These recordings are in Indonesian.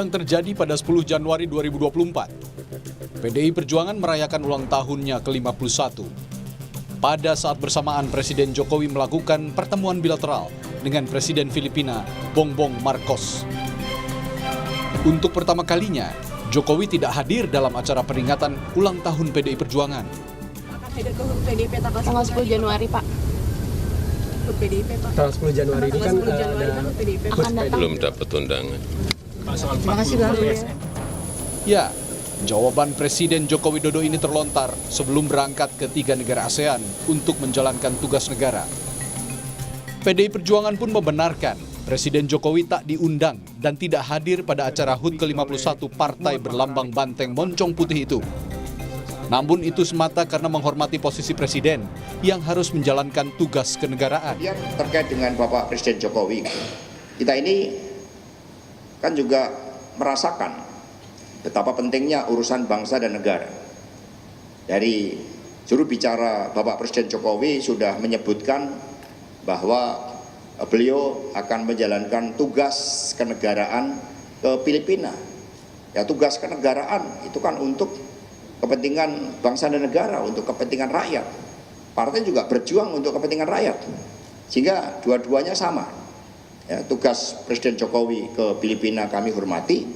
yang terjadi pada 10 Januari 2024. PDI Perjuangan merayakan ulang tahunnya ke-51. Pada saat bersamaan Presiden Jokowi melakukan pertemuan bilateral dengan Presiden Filipina Bongbong Marcos. Untuk pertama kalinya, Jokowi tidak hadir dalam acara peringatan ulang tahun PDI Perjuangan. Hadir ke PDIP tanggal 10 Januari, Pak. Ke PDIP, Pak. Tanggal 10 Januari ini kan ada PDIP akan datang. Belum dapat undangan. Terima kasih, Bang. Ya, jawaban Presiden Joko Widodo ini terlontar sebelum berangkat ke 3 negara ASEAN untuk menjalankan tugas negara. PDI Perjuangan pun membenarkan Presiden Jokowi tak diundang dan tidak hadir pada acara HUT ke-51 partai berlambang banteng moncong putih itu. Namun itu semata karena menghormati posisi Presiden yang harus menjalankan tugas kenegaraan. Terkait dengan Bapak Presiden Jokowi, kita ini kan juga merasakan betapa pentingnya urusan bangsa dan negara. Dari juru bicara Bapak Presiden Jokowi sudah menyebutkan bahwa beliau akan menjalankan tugas kenegaraan ke Filipina. Ya, tugas kenegaraan itu kan untuk kepentingan bangsa dan negara, untuk kepentingan rakyat. Partai juga berjuang untuk kepentingan rakyat. Sehingga dua-duanya sama. Ya, tugas Presiden Jokowi ke Filipina kami hormati,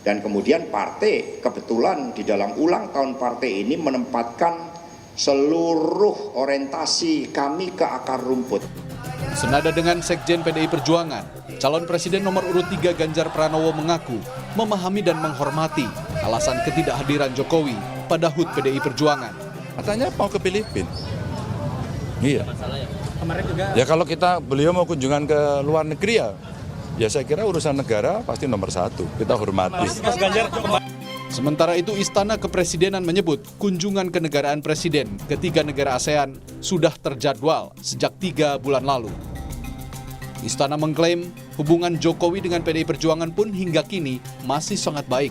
dan kemudian partai kebetulan di dalam ulang tahun partai ini menempatkan seluruh orientasi kami ke akar rumput. Senada dengan Sekjen PDI Perjuangan, calon Presiden nomor urut 3 Ganjar Pranowo mengaku memahami dan menghormati alasan ketidakhadiran Jokowi pada HUT PDI Perjuangan. Katanya mau ke Filipina. Iya. Ya kalau beliau mau kunjungan ke luar negeri ya saya kira urusan negara pasti nomor 1. Kita hormati. Sementara itu Istana Kepresidenan menyebut kunjungan kenegaraan Presiden ke 3 negara ASEAN sudah terjadwal sejak 3 bulan lalu. Istana mengklaim hubungan Jokowi dengan PDI Perjuangan pun hingga kini masih sangat baik.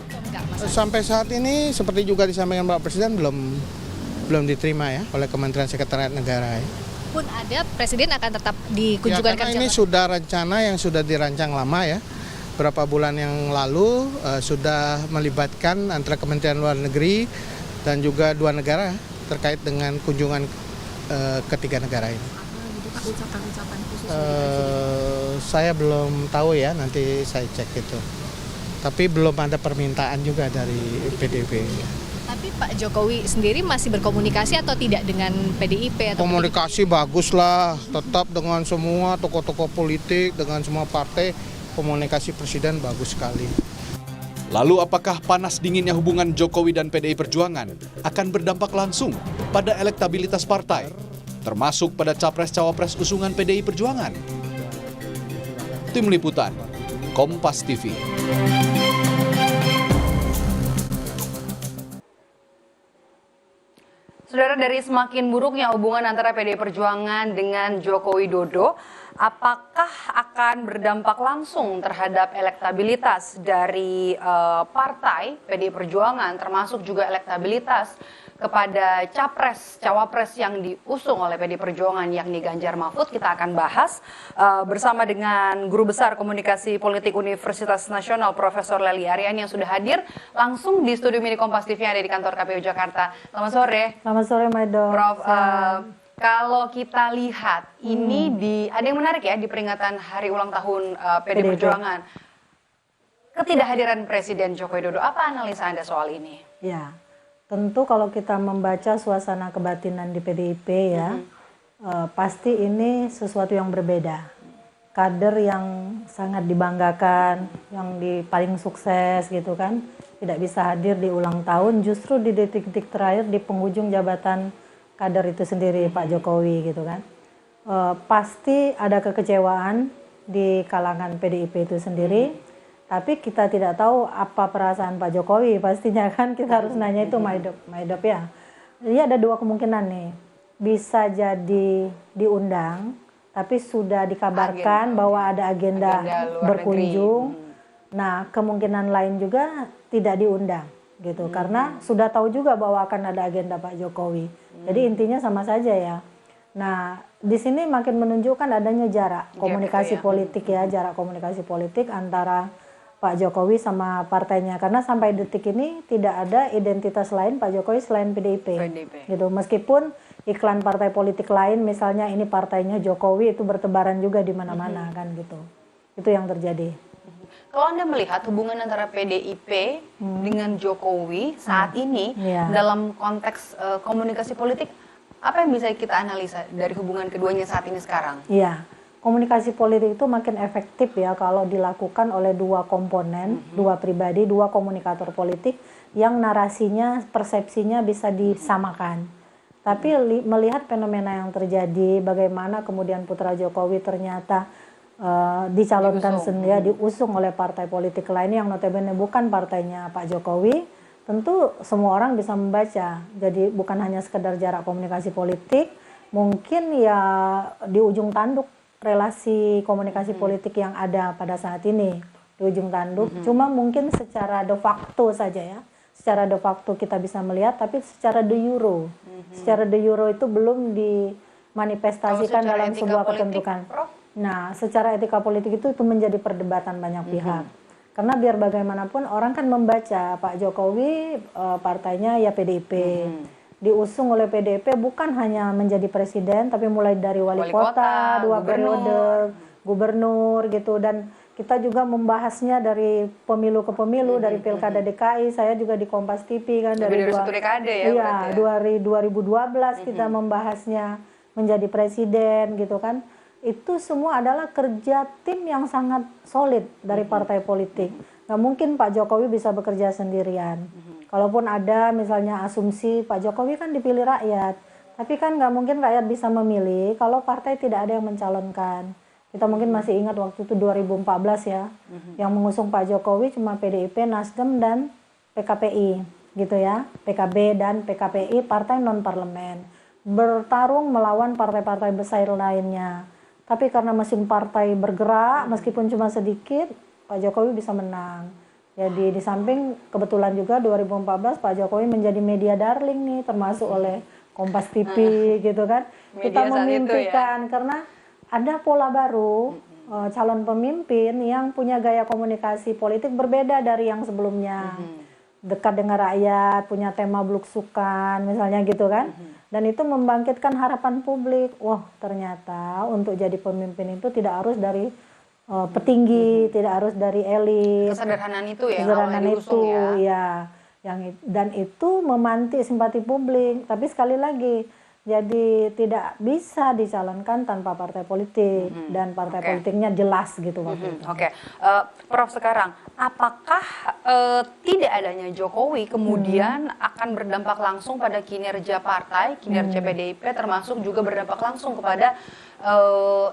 Sampai saat ini seperti juga disampaikan Pak Presiden belum diterima ya oleh Kementerian Sekretariat Negara. Pun ada Presiden akan tetap dikunjungan ya, karena ini sudah rencana yang sudah dirancang lama ya. Berapa bulan yang lalu sudah melibatkan antara Kementerian Luar Negeri dan juga 2 negara terkait dengan kunjungan ke 3 negara ini. Saya belum tahu ya, nanti saya cek itu. Tapi belum ada permintaan juga dari PDIP. Tapi Pak Jokowi sendiri masih berkomunikasi atau tidak dengan PDIP? Atau komunikasi PDIP? Bagus lah, tetap dengan semua tokoh-tokoh politik, dengan semua partai. Komunikasi Presiden bagus sekali. Lalu apakah panas dinginnya hubungan Jokowi dan PDI Perjuangan akan berdampak langsung pada elektabilitas partai, termasuk pada Capres-Cawapres usungan PDI Perjuangan? Tim Liputan, Kompas TV. Saudara, dari semakin buruknya hubungan antara PDI Perjuangan dengan Joko Widodo, apakah akan berdampak langsung terhadap elektabilitas dari partai PDI Perjuangan, termasuk juga elektabilitas kepada Capres-Cawapres yang diusung oleh PDI Perjuangan yakni Ganjar Mahfud? Kita akan bahas bersama dengan Guru Besar Komunikasi Politik Universitas Nasional Profesor Lely Aryani yang sudah hadir langsung di studio mini Kompas TV yang ada di kantor KPU Jakarta. Selamat sore. Selamat sore, Maido. Prof, kalau kita lihat ini ada yang menarik ya di peringatan hari ulang tahun PDI Perjuangan. Ketidakhadiran Presiden Joko Widodo, apa analisa Anda soal ini? Ya. Tentu kalau kita membaca suasana kebatinan di PDIP ya, pasti ini sesuatu yang berbeda. Kader yang sangat dibanggakan, yang paling sukses gitu kan, tidak bisa hadir di ulang tahun, justru di detik-detik terakhir di penghujung jabatan kader itu sendiri Pak Jokowi gitu kan. Pasti ada kekecewaan di kalangan PDIP itu sendiri. Tapi kita tidak tahu apa perasaan Pak Jokowi, pastinya kan kita harus nanya itu Maidop ya. Jadi ada 2 kemungkinan nih, bisa jadi diundang, tapi sudah dikabarkan bahwa ada agenda berkunjung. Nah kemungkinan lain juga tidak diundang gitu, karena sudah tahu juga bahwa akan ada agenda Pak Jokowi. Jadi intinya sama saja ya. Nah di sini makin menunjukkan adanya jarak komunikasi politik ya, jarak komunikasi politik antara Pak Jokowi sama partainya, karena sampai detik ini tidak ada identitas lain Pak Jokowi selain PDIP. Gitu. Meskipun iklan partai politik lain misalnya ini partainya Jokowi itu bertebaran juga di mana-mana kan gitu. Itu yang terjadi. Kalau Anda melihat hubungan antara PDIP dengan Jokowi saat ini dalam konteks komunikasi politik, apa yang bisa kita analisa dari hubungan keduanya saat ini sekarang? Iya. Komunikasi politik itu makin efektif ya kalau dilakukan oleh dua komponen, dua pribadi, dua komunikator politik yang narasinya, persepsinya bisa disamakan. Tapi melihat fenomena yang terjadi, bagaimana kemudian putra Jokowi ternyata dicalonkan sendiri, diusung oleh partai politik lain yang notabene bukan partainya Pak Jokowi, tentu semua orang bisa membaca. Jadi bukan hanya sekedar jarak komunikasi politik, mungkin ya di ujung tanduk relasi komunikasi politik yang ada pada saat ini di ujung tanduk, cuma mungkin secara de facto saja ya, secara de facto kita bisa melihat, tapi secara de jure, secara de jure itu belum dimanifestasikan dalam sebuah ketentuan. Nah, secara etika politik itu menjadi perdebatan banyak pihak, karena biar bagaimanapun orang kan membaca Pak Jokowi partainya ya PDIP. Diusung oleh PDIP bukan hanya menjadi presiden, tapi mulai dari wali kota, 2 periode, gubernur gitu. Dan kita juga membahasnya dari pemilu ke pemilu, dari pilkada DKI, saya juga di Kompas TV kan dari satu dekade ya. Iya, 2012 kita membahasnya menjadi presiden gitu kan. Itu semua adalah kerja tim yang sangat solid dari partai politik. Nggak mungkin Pak Jokowi bisa bekerja sendirian. Kalaupun ada misalnya asumsi Pak Jokowi kan dipilih rakyat, tapi kan nggak mungkin rakyat bisa memilih kalau partai tidak ada yang mencalonkan. Kita mungkin masih ingat waktu itu 2014 ya, yang mengusung Pak Jokowi cuma PDIP, Nasdem dan PKPI gitu ya, PKB dan PKPI, partai non parlemen, bertarung melawan partai-partai besar lainnya. Tapi karena mesin partai bergerak, meskipun cuma sedikit, Pak Jokowi bisa menang. Jadi di samping kebetulan juga 2014 Pak Jokowi menjadi media darling nih, termasuk oleh Kompas TV gitu kan. Kita memimpikan karena ada pola baru calon pemimpin yang punya gaya komunikasi politik berbeda dari yang sebelumnya. Dekat dengan rakyat, punya tema belusukan misalnya gitu kan. Dan itu membangkitkan harapan publik. Wah, ternyata untuk jadi pemimpin itu tidak harus dari petinggi, tidak harus dari elit. Kesederhanaan itu ya, kesederhanaan itu ya. Dan itu memantik simpati publik. Tapi sekali lagi, jadi tidak bisa dicalonkan tanpa partai politik dan partai politiknya jelas gitu waktu itu. Prof, sekarang apakah tidak adanya Jokowi kemudian akan berdampak langsung pada kinerja partai, kinerja PDIP, termasuk juga berdampak langsung kepada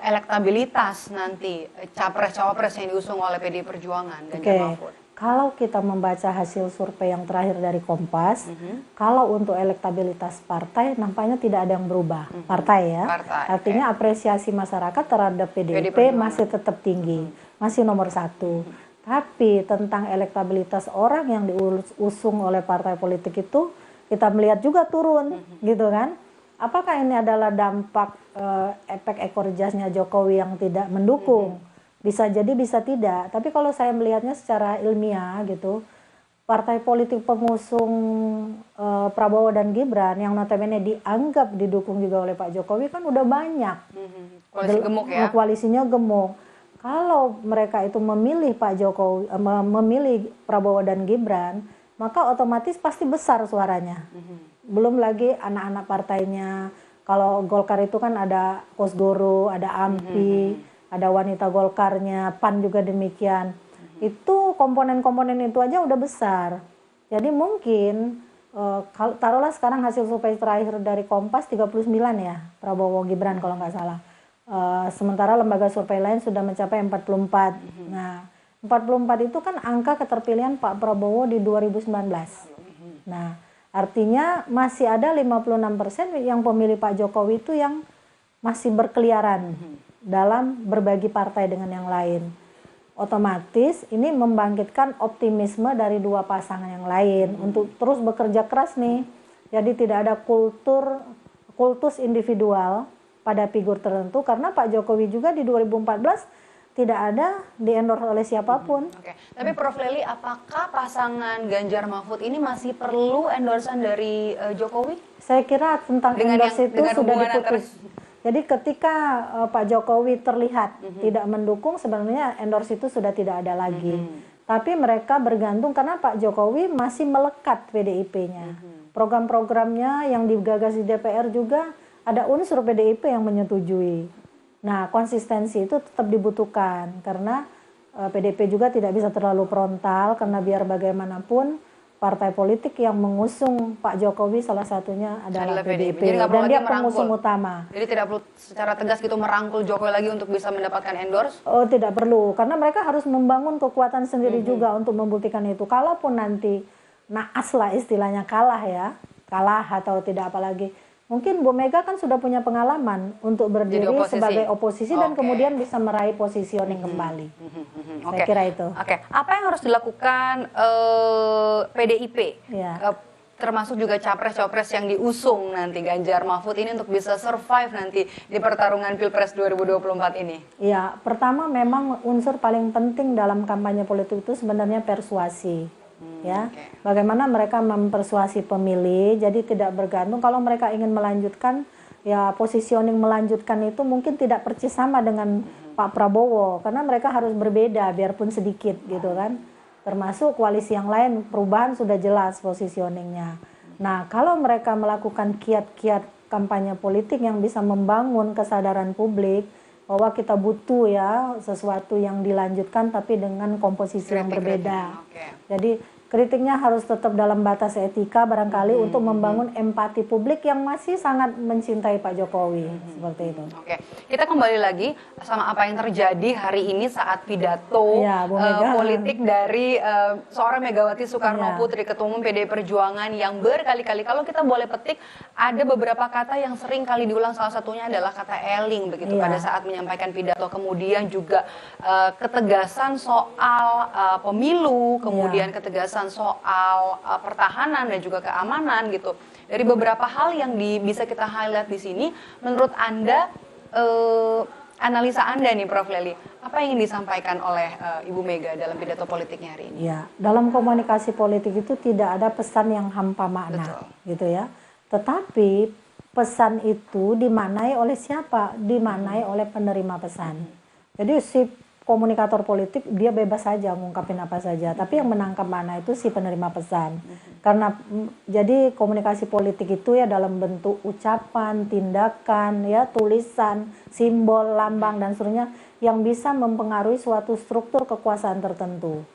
elektabilitas nanti capres-cawapres yang diusung oleh PDI Perjuangan Ganjar Mahfud? Kalau kita membaca hasil survei yang terakhir dari Kompas, kalau untuk elektabilitas partai nampaknya tidak ada yang berubah. Partai ya. Artinya apresiasi masyarakat terhadap PDIP masih tetap tinggi, masih nomor 1. Tapi tentang elektabilitas orang yang diusung oleh partai politik itu kita melihat juga turun, gitu kan? Apakah ini adalah dampak efek ekor jasnya Jokowi yang tidak mendukung? Bisa jadi, bisa tidak. Tapi kalau saya melihatnya secara ilmiah gitu, partai politik pengusung Prabowo dan Gibran yang notabene dianggap didukung juga oleh Pak Jokowi kan udah banyak. Koalisi gemuk ya? Koalisinya gemuk. Kalau mereka itu memilih Pak Jokowi, memilih Prabowo dan Gibran, maka otomatis pasti besar suaranya. Belum lagi anak-anak partainya. Kalau Golkar itu kan ada Kosgoro, ada AMPI, ada wanita Golkarnya, PAN juga demikian. Itu komponen-komponen itu aja udah besar. Jadi mungkin taruhlah sekarang hasil survei terakhir dari Kompas 39 ya, Prabowo Gibran kalau nggak salah. Sementara lembaga survei lain sudah mencapai 44. Nah, 44 itu kan angka keterpilihan Pak Prabowo di 2019. Nah, artinya masih ada 56% yang pemilih Pak Jokowi itu yang masih berkeliaran dalam berbagi partai dengan yang lain. Otomatis ini membangkitkan optimisme dari dua pasangan yang lain untuk terus bekerja keras nih. Jadi tidak ada kultus individual pada figur tertentu, karena Pak Jokowi juga di 2014 tidak ada di-endorse oleh siapapun. Oke. Tapi Prof. Lely, apakah pasangan Ganjar Mahfud ini masih perlu endorsean dari Jokowi? Saya kira tentang Dengan endorse itu dengan sudah hubungan diputus. Jadi ketika Pak Jokowi terlihat tidak mendukung, sebenarnya endorse itu sudah tidak ada lagi. Tapi mereka bergantung karena Pak Jokowi masih melekat PDIP-nya. Program-programnya yang digagas di DPR juga ada unsur PDIP yang menyetujui. Nah, konsistensi itu tetap dibutuhkan karena PDIP juga tidak bisa terlalu frontal karena biar bagaimanapun partai politik yang mengusung Pak Jokowi salah satunya adalah PDIP Jadi nggak perlu dan lagi dia pengusung merangkul. utama. Jadi tidak perlu secara tegas gitu merangkul Jokowi lagi untuk bisa mendapatkan endorse? Oh, tidak perlu karena mereka harus membangun kekuatan sendiri juga untuk membuktikan itu. Kalaupun nanti naas lah istilahnya kalah atau tidak apalagi. Mungkin Bu Mega kan sudah punya pengalaman untuk berdiri sebagai oposisi dan kemudian bisa meraih positioning kembali. Saya kira itu. Oke. Apa yang harus dilakukan PDIP, termasuk juga capres-capres yang diusung nanti Ganjar Mahfud ini untuk bisa survive nanti di pertarungan Pilpres 2024 ini? Ya, pertama memang unsur paling penting dalam kampanye politik itu sebenarnya persuasi. Bagaimana mereka mempersuasi pemilih, jadi tidak bergantung kalau mereka ingin melanjutkan positioning melanjutkan itu mungkin tidak persis sama dengan Pak Prabowo karena mereka harus berbeda biarpun sedikit gitu kan, termasuk koalisi yang lain perubahan sudah jelas positioningnya. Nah, kalau mereka melakukan kiat-kiat kampanye politik yang bisa membangun kesadaran publik bahwa kita butuh sesuatu yang dilanjutkan tapi dengan komposisi yang berbeda. Jadi kritiknya harus tetap dalam batas etika barangkali untuk membangun empati publik yang masih sangat mencintai Pak Jokowi seperti itu. Oke, kita kembali lagi sama apa yang terjadi hari ini saat pidato politik dari seorang Megawati Soekarno Putri, Ketua Umum PDI Perjuangan yang berkali-kali, kalau kita boleh petik, ada beberapa kata yang sering kali diulang, salah satunya adalah kata eling begitu pada saat menyampaikan pidato, kemudian juga ketegasan soal pemilu, kemudian ketegasan soal pertahanan dan juga keamanan gitu. Dari beberapa hal yang bisa kita highlight di sini, menurut Anda, analisa Anda nih Prof. Lely, apa yang ingin disampaikan oleh Ibu Mega dalam pidato politiknya hari ini? Ya, dalam komunikasi politik itu tidak ada pesan yang hampa makna, gitu ya. Tetapi pesan itu dimaknai oleh siapa? Dimaknai oleh penerima pesan. Jadi si komunikator politik dia bebas saja mengungkapin apa saja, tapi yang menangkap mana itu si penerima pesan. Karena jadi komunikasi politik itu dalam bentuk ucapan, tindakan, tulisan, simbol, lambang dan seterusnya yang bisa mempengaruhi suatu struktur kekuasaan tertentu.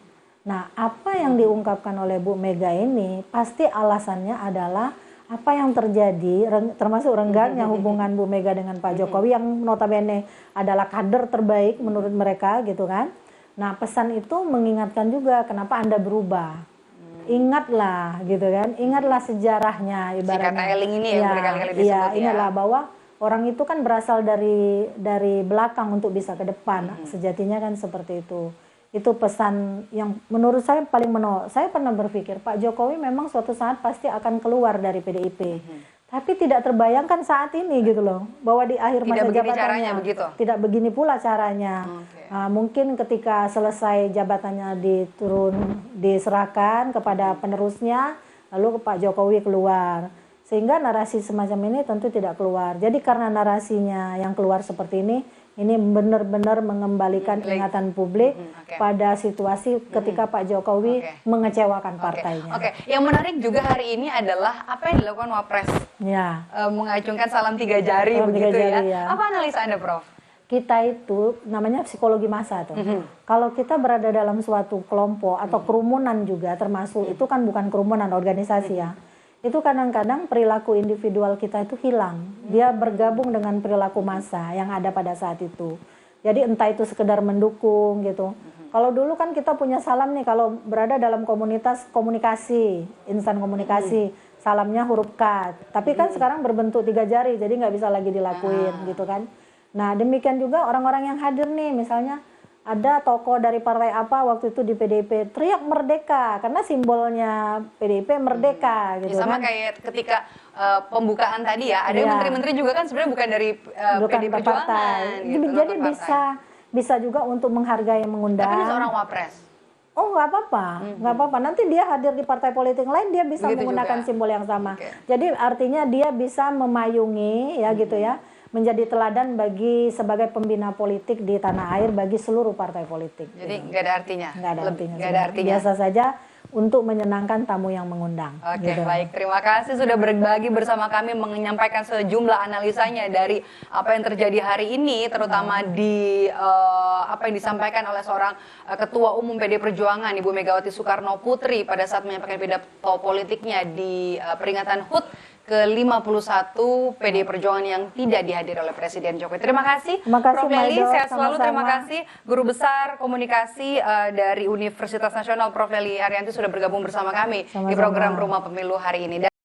Nah, apa yang diungkapkan oleh Bu Mega ini pasti alasannya adalah apa yang terjadi, termasuk renggangnya hubungan Bu Mega dengan Pak Jokowi yang notabene adalah kader terbaik menurut mereka gitu kan. Nah, pesan itu mengingatkan juga kenapa Anda berubah. Ingatlah gitu kan, ingatlah sejarahnya ibaratnya. Si kata eling ini yang berkali-kali disebut ingatlah bahwa orang itu kan berasal dari belakang untuk bisa ke depan. Sejatinya kan seperti itu. Itu pesan yang menurut saya paling menolak. Saya pernah berpikir Pak Jokowi memang suatu saat pasti akan keluar dari PDIP. Tapi tidak terbayangkan saat ini gitu loh. Bahwa di akhir masa jabatannya tidak begini pula caranya. Mungkin ketika selesai jabatannya diserahkan kepada penerusnya, lalu Pak Jokowi keluar. Sehingga narasi semacam ini tentu tidak keluar. Jadi karena narasinya yang keluar seperti ini benar-benar mengembalikan ingatan publik pada situasi ketika Pak Jokowi mengecewakan partainya. Yang menarik juga hari ini adalah apa yang dilakukan Wapres. Mengacungkan salam 3 jari begitu ya. Apa analisa Anda, Prof? Kita itu namanya psikologi massa tuh. Kalau kita berada dalam suatu kelompok atau kerumunan juga termasuk itu kan bukan kerumunan organisasi ya. Itu kadang-kadang perilaku individual kita itu hilang. Dia bergabung dengan perilaku massa yang ada pada saat itu. Jadi entah itu sekedar mendukung gitu. Kalau dulu kan kita punya salam nih kalau berada dalam komunitas komunikasi, instan komunikasi, salamnya huruf K. Tapi kan sekarang berbentuk 3 jari, jadi nggak bisa lagi dilakuin gitu kan. Nah demikian juga orang-orang yang hadir nih, misalnya ada tokoh dari partai apa waktu itu di PDIP teriak merdeka karena simbolnya PDIP merdeka gitu sama kan. Kayak ketika pembukaan tadi ya ada menteri-menteri juga kan sebenarnya bukan dari PDI Perjuangan gitu, jadi bisa juga untuk menghargai yang mengundang. Tapi ini seorang wapres. Oh, nggak apa-apa, nggak apa-apa. Nanti dia hadir di partai politik lain, dia bisa Begitu menggunakan juga. simbol yang sama. Oke. Jadi artinya dia bisa memayungi, ya gitu ya, menjadi teladan bagi sebagai pembina politik di tanah air bagi seluruh partai politik. Jadi nggak ada artinya. Nggak ada artinya. Nggak ada artinya. Biasa saja untuk menyenangkan tamu yang mengundang. Oke, gitu. baik. Terima kasih sudah berbagi bersama kami menyampaikan sejumlah analisanya dari apa yang terjadi hari ini, terutama di apa yang disampaikan oleh seorang Ketua Umum PD Perjuangan, Ibu Megawati Soekarno Putri pada saat menyampaikan pidato politiknya di peringatan HUT ke-51 PD Perjuangan yang tidak dihadiri oleh Presiden Jokowi. Terima kasih, Terima kasih, Prof. Lely. Maido. Sehat selalu. Sama-sama. Terima kasih Guru Besar Komunikasi dari Universitas Nasional, Prof. Lely Haryanti sudah bergabung bersama kami di Sama-sama. program Rumah Pemilu hari ini.